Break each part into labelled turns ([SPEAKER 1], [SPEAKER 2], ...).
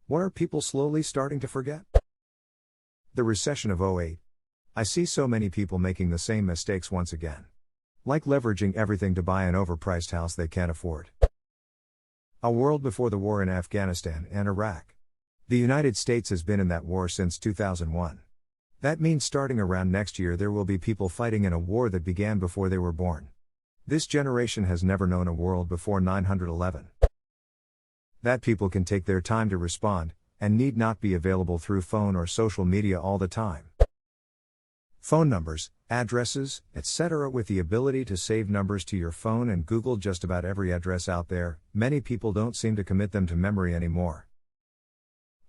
[SPEAKER 1] What are people slowly starting to forget? The recession of '08. I see so many people making the same mistakes once again. Like leveraging everything to buy an overpriced house they can't afford. A world before the war in Afghanistan and Iraq. The United States has been in that war since 2001. That means starting around next year there will be people fighting in a war that began before they were born. This generation has never known a world before 9/11. That people can take their time to respond, and need not be available through phone or social media all the time. Phone numbers, addresses, etc. With the ability to save numbers to your phone and Google just about every address out there, many people don't seem to commit them to memory anymore.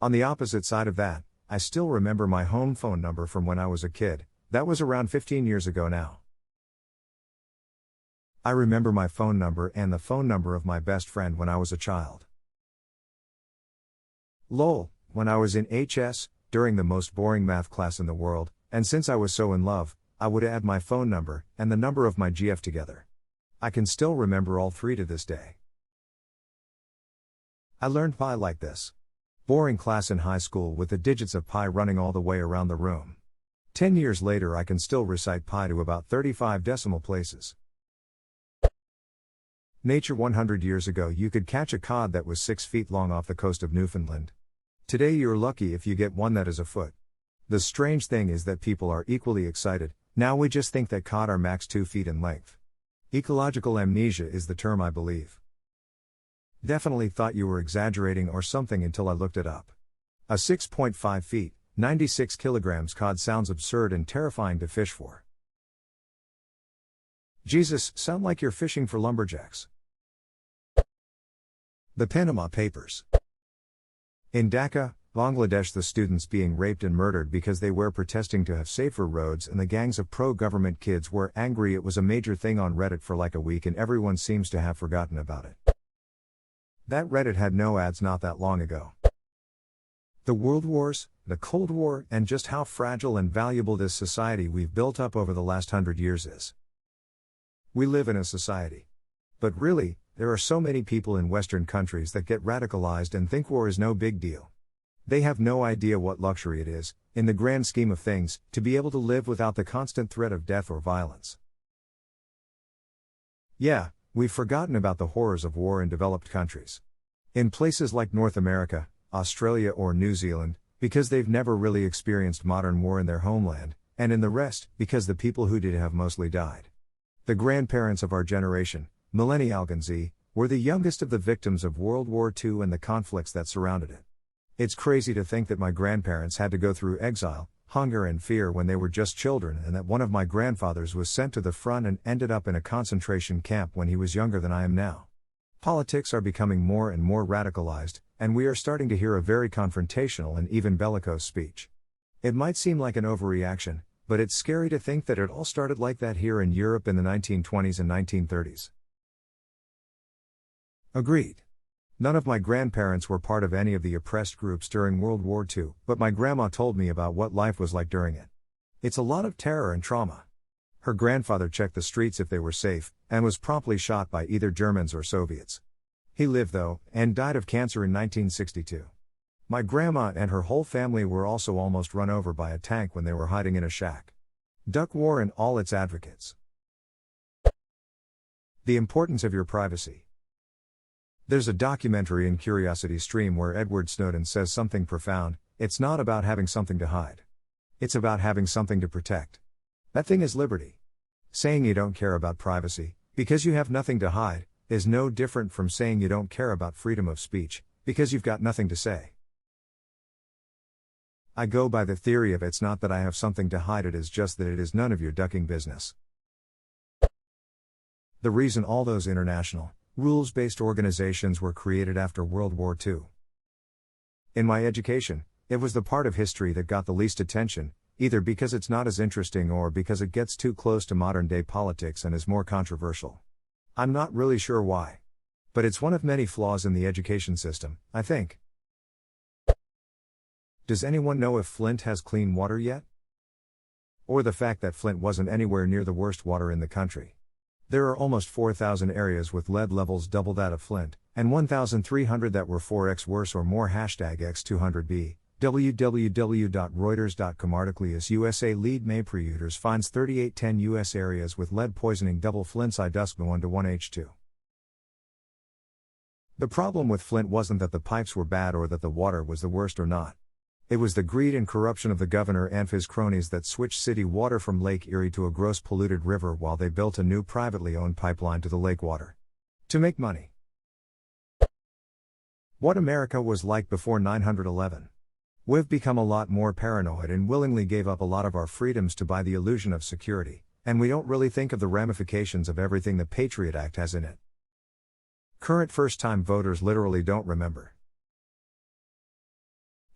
[SPEAKER 1] On the opposite side of that, I still remember my home phone number from when I was a kid. That was around 15 years ago now. I remember my phone number and the phone number of my best friend when I was a child. Lol, when I was in HS, during the most boring math class in the world, and since I was so in love, I would add my phone number and the number of my GF together. I can still remember all three to this day. I learned pi like this. Boring class in high school with the digits of pi running all the way around the room. 10 years later I can still recite pi to about 35 decimal places. Nature 100 years ago you could catch a cod that was 6 feet long off the coast of Newfoundland. Today you're lucky if you get one that is a foot. The strange thing is that people are equally excited, now we just think that cod are max 2 feet in length. Ecological amnesia is the term I believe. Definitely thought you were exaggerating or something until I looked it up. A 6.5 feet, 96 kilograms cod sounds absurd and terrifying to fish for. Jesus, sound like you're fishing for lumberjacks. The Panama Papers. In Dhaka, Bangladesh, the students being raped and murdered because they were protesting to have safer roads, and the gangs of pro-government kids were angry. It was a major thing on Reddit for like a week and everyone seems to have forgotten about it. That Reddit had no ads not that long ago. The World Wars, the Cold War, and just how fragile and valuable this society we've built up over the last 100 years is. We live in a society. But really, there are so many people in Western countries that get radicalized and think war is no big deal. They have no idea what luxury it is, in the grand scheme of things, to be able to live without the constant threat of death or violence. Yeah, we've forgotten about the horrors of war in developed countries. In places like North America, Australia or New Zealand, because they've never really experienced modern war in their homeland, and in the rest, because the people who did have mostly died. The grandparents of our generation, Millennial Gen Z, were the youngest of the victims of World War II and the conflicts that surrounded it. It's crazy to think that my grandparents had to go through exile, hunger and fear when they were just children, and that one of my grandfathers was sent to the front and ended up in a concentration camp when he was younger than I am now. Politics are becoming more and more radicalized, and we are starting to hear a very confrontational and even bellicose speech. It might seem like an overreaction, but it's scary to think that it all started like that here in Europe in the 1920s and 1930s. Agreed. None of my grandparents were part of any of the oppressed groups during World War II, but my grandma told me about what life was like during it. It's a lot of terror and trauma. Her grandfather checked the streets if they were safe, and was promptly shot by either Germans or Soviets. He lived though, and died of cancer in 1962. My grandma and her whole family were also almost run over by a tank when they were hiding in a shack. Duck war and all its advocates. The importance of your privacy. There's a documentary in Curiosity Stream where Edward Snowden says something profound. It's not about having something to hide. It's about having something to protect. That thing is liberty. Saying you don't care about privacy, because you have nothing to hide, is no different from saying you don't care about freedom of speech, because you've got nothing to say. I go by the theory of it's not that I have something to hide, it is just that it is none of your ducking business. The reason all those international, rules-based organizations were created after World War II. In my education, it was the part of history that got the least attention, either because it's not as interesting or because it gets too close to modern-day politics and is more controversial. I'm not really sure why. But it's one of many flaws in the education system, I think. Does anyone know if Flint has clean water yet? Or the fact that Flint wasn't anywhere near the worst water in the country. There are almost 4,000 areas with lead levels double that of Flint, and 1,300 that were 4x worse or more. #X200B. www.reuters.com article is USA lead May preuters finds 3810 U.S. areas with lead poisoning double Flint's I-Dusk 1-to-1H2. The problem with Flint wasn't that the pipes were bad or that the water was the worst or not. It was the greed and corruption of the governor and his cronies that switched city water from Lake Erie to a gross polluted river while they built a new privately owned pipeline to the lake water. To make money. What America was like before 9/11. We've become a lot more paranoid and willingly gave up a lot of our freedoms to buy the illusion of security, and we don't really think of the ramifications of everything the Patriot Act has in it. Current first-time voters literally don't remember.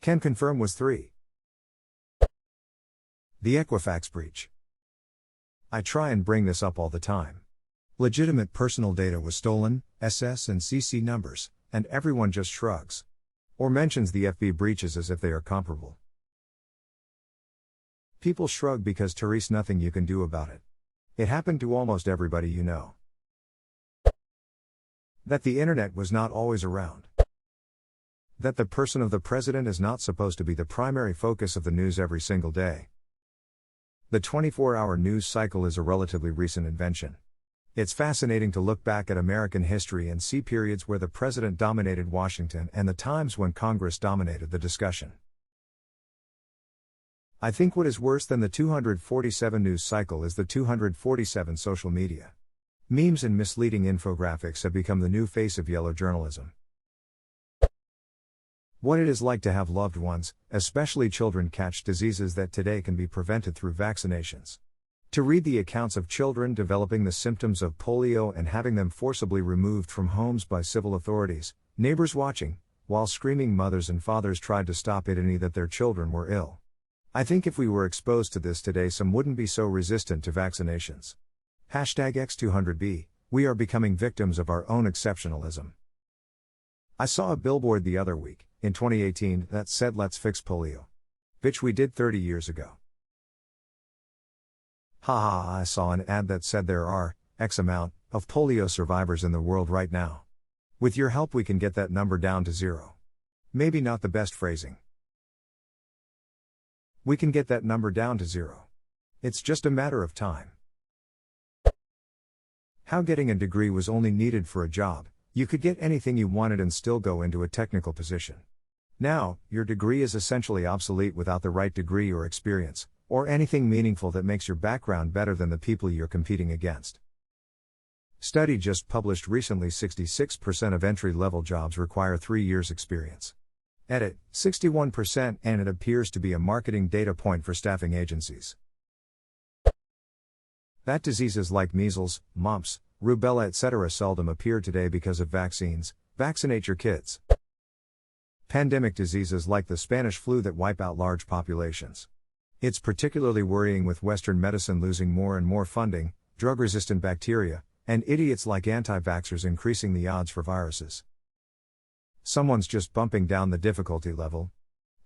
[SPEAKER 1] Can confirm was 3. The Equifax breach. I try and bring this up all the time. Legitimate personal data was stolen, SS and CC numbers, and everyone just shrugs. Or mentions the FB breaches as if they are comparable. People shrug because there's nothing you can do about it. It happened to almost everybody you know. That the internet was not always around. That the person of the president is not supposed to be the primary focus of the news every single day. The 24-hour news cycle is a relatively recent invention. It's fascinating to look back at American history and see periods where the president dominated Washington and the times when Congress dominated the discussion. I think what is worse than the 247 news cycle is the 247 social media. Memes and misleading infographics have become the new face of yellow journalism. What it is like to have loved ones, especially children, catch diseases that today can be prevented through vaccinations. To read the accounts of children developing the symptoms of polio and having them forcibly removed from homes by civil authorities, neighbors watching, while screaming mothers and fathers tried to stop it and that their children were ill. I think if we were exposed to this today, some wouldn't be so resistant to vaccinations. #X200B, we are becoming victims of our own exceptionalism. I saw a billboard the other week, in 2018, that said let's fix polio. Bitch, we did 30 years ago. I saw an ad that said there are X amount of polio survivors in the world right now. With your help we can get that number down to 0. Maybe not the best phrasing. We can get that number down to 0. It's just a matter of time. How getting a degree was only needed for a job. You could get anything you wanted and still go into a technical position. Now, your degree is essentially obsolete without the right degree or experience, or anything meaningful that makes your background better than the people you're competing against. Study just published recently: 66% of entry-level jobs require 3 years experience. Edit, 61%, and it appears to be a marketing data point for staffing agencies. That diseases like measles, mumps, rubella etc. seldom appear today because of vaccines. Vaccinate your kids. Pandemic diseases like the Spanish flu that wipe out large populations. It's particularly worrying with Western medicine losing more and more funding, drug-resistant bacteria, and idiots like anti-vaxxers increasing the odds for viruses. Someone's just bumping down the difficulty level.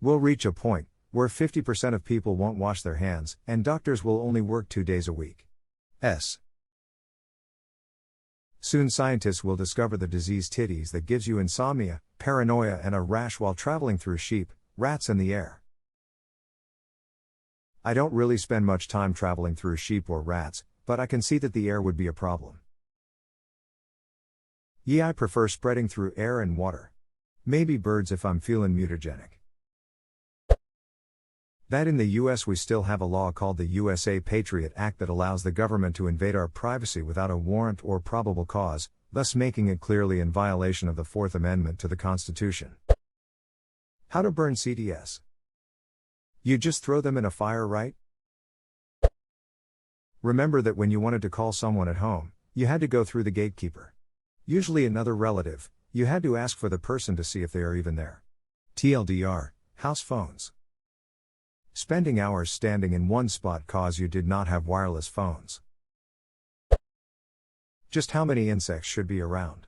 [SPEAKER 1] We'll reach a point where 50% of people won't wash their hands, and doctors will only work 2 days a week. Soon scientists will discover the disease titties that gives you insomnia, paranoia and a rash while traveling through sheep, rats and the air. I don't really spend much time traveling through sheep or rats, but I can see that the air would be a problem. I prefer spreading through air and water. Maybe birds if I'm feeling mutagenic. That in the US we still have a law called the USA Patriot Act that allows the government to invade our privacy without a warrant or probable cause, thus making it clearly in violation of the Fourth Amendment to the Constitution. How to burn CDs? You just throw them in a fire, right? Remember that when you wanted to call someone at home, you had to go through the gatekeeper. Usually another relative, you had to ask for the person to see if they are even there. TLDR, house phones. Spending hours standing in one spot cause you did not have wireless phones. Just how many insects should be around?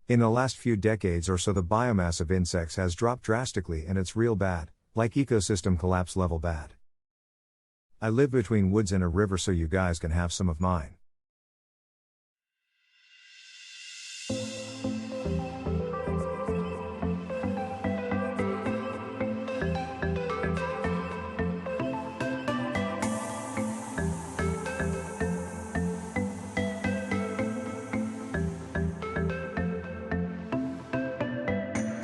[SPEAKER 1] In the last few decades or so the biomass of insects has dropped drastically and it's real bad, like ecosystem collapse level bad. I live between woods and a river so you guys can have some of mine.